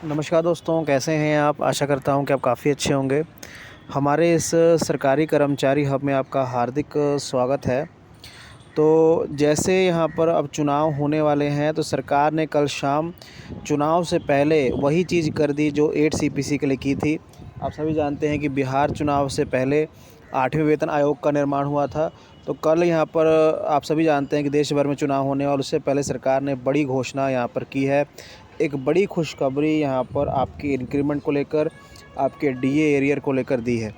नमस्कार दोस्तों, कैसे हैं आप? आशा करता हूं कि आप काफ़ी अच्छे होंगे। हमारे इस सरकारी कर्मचारी हब में आपका हार्दिक स्वागत है। तो जैसे यहाँ पर अब चुनाव होने वाले हैं, तो सरकार ने कल शाम चुनाव से पहले वही चीज़ कर दी जो 8 सीपीसी के लिए की थी। आप सभी जानते हैं कि बिहार चुनाव से पहले 8वें वेतन आयोग का निर्माण हुआ था। तो कल यहाँ पर आप सभी जानते हैं कि देश भर में चुनाव होने और उससे पहले सरकार ने बड़ी घोषणा यहाँ पर की है। एक बड़ी खुशखबरी यहाँ पर आपकी इंक्रीमेंट को लेकर, आपके डीए एरियर को लेकर दी है।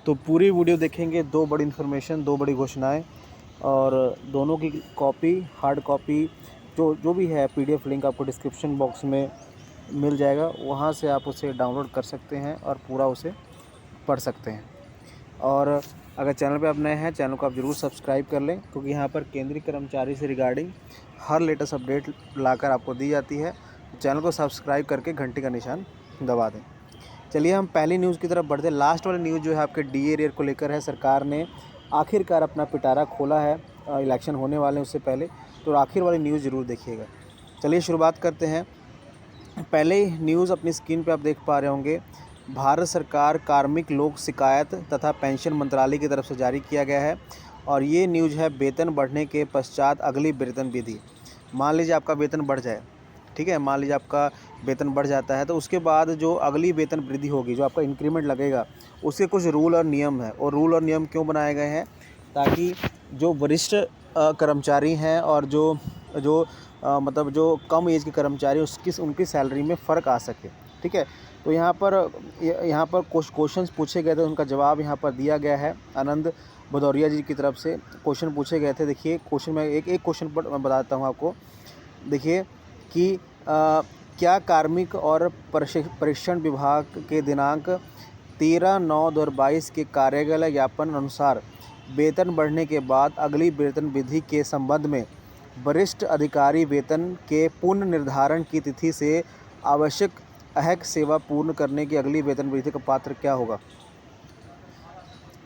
तो पूरी वीडियो देखेंगे, 2 बड़ी इन्फॉर्मेशन, 2 बड़ी घोषणाएँ और दोनों की कॉपी, हार्ड कॉपी जो जो भी है, पीडीएफ लिंक आपको डिस्क्रिप्शन बॉक्स में मिल जाएगा। वहाँ से आप उसे डाउनलोड कर सकते हैं और पूरा उसे पढ़ सकते हैं। और अगर चैनल पे आप नए हैं, चैनल को आप ज़रूर सब्सक्राइब कर लें, क्योंकि यहाँ पर केंद्रीय कर्मचारी से रिगार्डिंग हर लेटेस्ट अपडेट लाकर आपको दी जाती है। चैनल को सब्सक्राइब करके घंटी का निशान दबा दें। चलिए हम पहली न्यूज़ की तरफ बढ़ते हैं। लास्ट वाली न्यूज़ जो है आपके डीए एरियर को लेकर है। सरकार ने आखिरकार अपना पिटारा खोला है, इलेक्शन होने वाले हैं उससे पहले, तो आखिर वाली न्यूज़ ज़रूर देखिएगा। चलिए शुरुआत करते हैं। पहले न्यूज़ अपनी स्क्रीन पे आप देख पा रहे होंगे। भारत सरकार कार्मिक लोक शिकायत तथा पेंशन मंत्रालय की तरफ से जारी किया गया है और ये न्यूज़ है वेतन बढ़ने के पश्चात अगली वेतन विधि। मान लीजिए आपका वेतन बढ़ जाए, ठीक है, मान लीजिए आपका वेतन बढ़ जाता है, तो उसके बाद जो अगली वेतन वृद्धि होगी, जो आपका इंक्रीमेंट लगेगा, उसके कुछ रूल और नियम है। और रूल और नियम क्यों बनाए गए हैं? ताकि जो वरिष्ठ कर्मचारी हैं और जो जो मतलब जो कम एज के कर्मचारी, उसकी उनकी सैलरी में फ़र्क आ सके, ठीक है। तो यहाँ पर कुछ क्वेश्चंस पूछे गए थे, उनका जवाब यहाँ पर दिया गया है। आनंद भदौरिया जी की तरफ से क्वेश्चन पूछे गए थे। देखिए क्वेश्चन में एक क्वेश्चन पर मैं बताता हूँ आपको। देखिए कि क्या कार्मिक और परीक्षण विभाग के दिनांक 13/9/2022 के कार्यकाल ज्ञापन अनुसार वेतन बढ़ने के बाद अगली वेतन विधि के संबंध में वरिष्ठ अधिकारी वेतन के पुनर्निर्धारण की तिथि से आवश्यक अहक सेवा पूर्ण करने की अगली वेतन वृद्धि का पात्र क्या होगा?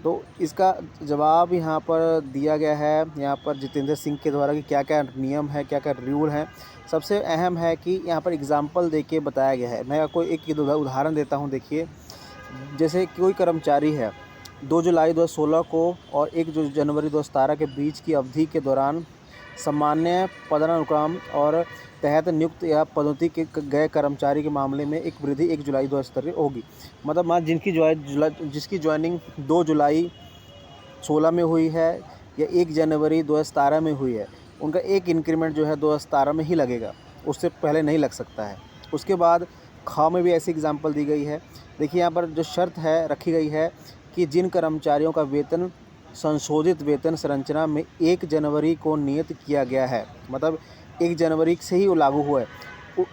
तो इसका जवाब यहाँ पर दिया गया है, यहाँ पर जितेंद्र सिंह के द्वारा, कि क्या-क्या नियम है, क्या-क्या रूल हैं। सबसे अहम है कि यहाँ पर एग्ज़ाम्पल देके बताया गया है। मैं आपको एक उदाहरण देता हूँ। देखिए, जैसे कोई कर्मचारी है, 2 जुलाई 2016 को और 1 जनवरी 2017 के बीच की अवधि के दौरान सामान्य पदानुक्रम और तहत नियुक्त या पदोन्नति के गए कर्मचारी के मामले में एक वृद्धि 1 जुलाई 2017 होगी। मतलब मान जिसकी ज्वाइनिंग 2 जुलाई 16 में हुई है या 1 जनवरी 2017 में हुई है, उनका एक इंक्रीमेंट जो है 2017 में ही लगेगा, उससे पहले नहीं लग सकता है। उसके बाद ख में भी ऐसी एग्जाम्पल दी गई है। देखिए यहाँ पर जो शर्त है रखी गई है कि जिन कर्मचारियों का वेतन संशोधित वेतन संरचना में 1 जनवरी को नियत किया गया है, मतलब 1 जनवरी से ही वो लागू हुआ है,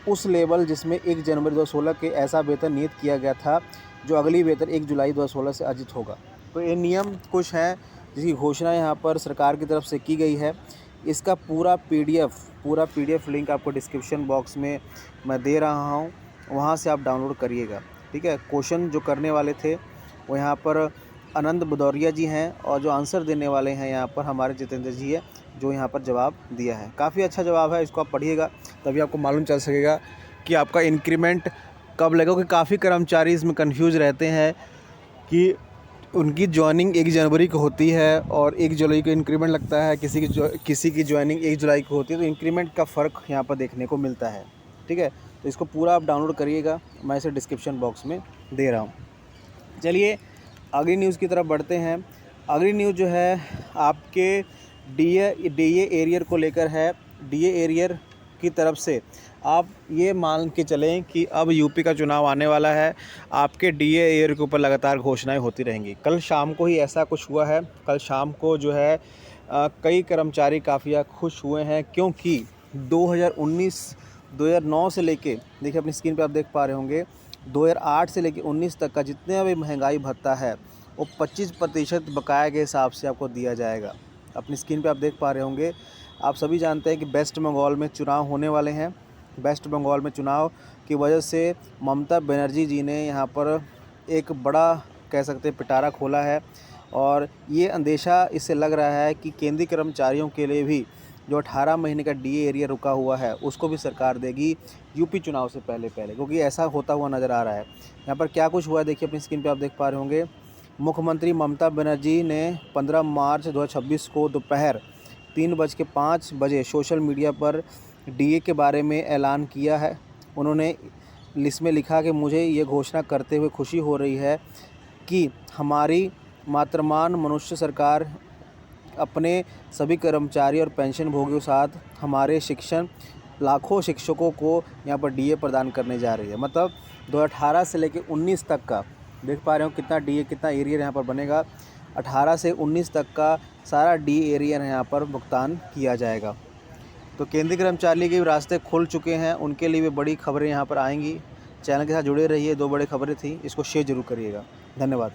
उस लेवल जिसमें 1 जनवरी 2016 के ऐसा वेतन नियत किया गया था, जो अगली वेतन 1 जुलाई 2016 से अर्जित होगा। तो ये नियम कुछ हैं जिसकी घोषणा यहाँ पर सरकार की तरफ से की गई है। इसका पूरा पीडीएफ लिंक आपको डिस्क्रिप्शन बॉक्स में मैं दे रहा हूँ, वहाँ से आप डाउनलोड करिएगा, ठीक है। क्वेश्चन जो करने वाले थे वो यहाँ पर आनंद भदौरिया जी हैं और जो आंसर देने वाले हैं यहाँ पर हमारे जितेंद्र जी है, जो यहाँ पर जवाब दिया है। काफ़ी अच्छा जवाब है, इसको आप पढ़िएगा, तभी आपको मालूम चल सकेगा कि आपका इंक्रीमेंट कब लगेगा। क्योंकि काफ़ी कर्मचारी इसमें कंफ्यूज रहते हैं कि उनकी जॉइनिंग 1 जनवरी को होती है और 1 जुलाई को इंक्रीमेंट लगता है, किसी की जॉइनिंग 1 जुलाई को होती है, तो इंक्रीमेंट का फ़र्क यहाँ पर देखने को मिलता है, ठीक है। तो इसको पूरा आप डाउनलोड करिएगा, मैं इसे डिस्क्रिप्शन बॉक्स में दे रहा हूँ। चलिए अगली न्यूज़ की तरफ बढ़ते हैं। अगली न्यूज़ जो है आपके डीए एरियर को लेकर है। डीए एरियर की तरफ से आप ये मान के चलें कि अब यूपी का चुनाव आने वाला है, आपके डीए एरियर के ऊपर लगातार घोषणाएं होती रहेंगी। कल शाम को ही ऐसा कुछ हुआ है। कल शाम को जो है कई कर्मचारी काफ़ी खुश हुए हैं, क्योंकि 2009 से लेके, देखिए अपनी स्क्रीन पे आप देख पा रहे होंगे, 2008 से लेके 19 तक का जितने भी महंगाई भत्ता है वो 25% बकाया के हिसाब से आपको दिया जाएगा। अपनी स्क्रीन पे आप देख पा रहे होंगे। आप सभी जानते हैं कि वेस्ट बंगाल में चुनाव होने वाले हैं। वेस्ट बंगाल में चुनाव की वजह से ममता बनर्जी जी ने यहाँ पर एक बड़ा, कह सकते हैं, पिटारा खोला है और ये अंदेशा इससे लग रहा है कि केंद्रीय कर्मचारियों के लिए भी जो 18 महीने का डीए एरियर रुका हुआ है उसको भी सरकार देगी। यूपी चुनाव से पहले पहले, क्योंकि ऐसा होता हुआ नज़र आ रहा है। यहाँ पर क्या कुछ हुआ है देखिए, अपनी स्क्रीन पे आप देख पा रहे होंगे। मुख्यमंत्री ममता बनर्जी ने 15 मार्च 2026 को दोपहर 3:05 बजे सोशल मीडिया पर डीए के बारे में ऐलान किया है। उन्होंने इसमें लिखा कि मुझे ये घोषणा करते हुए खुशी हो रही है कि हमारी मातृमान मनुष्य सरकार अपने सभी कर्मचारी और पेंशन भोगियों के साथ हमारे लाखों शिक्षकों को यहाँ पर डीए प्रदान करने जा रही है। मतलब 2018 से लेकर 19 तक का देख पा रहे हो कितना डीए, कितना एरियर यहाँ पर बनेगा। 18 से 19 तक का सारा डी एरियर यहाँ पर भुगतान किया जाएगा। तो केंद्रीय कर्मचारी के रास्ते खुल चुके हैं, उनके लिए भी बड़ी खबरें यहाँ पर आएंगी। चैनल के साथ जुड़े रहिए। 2 बड़ी खबरें थी, इसको शेयर जरूर करिएगा। धन्यवाद।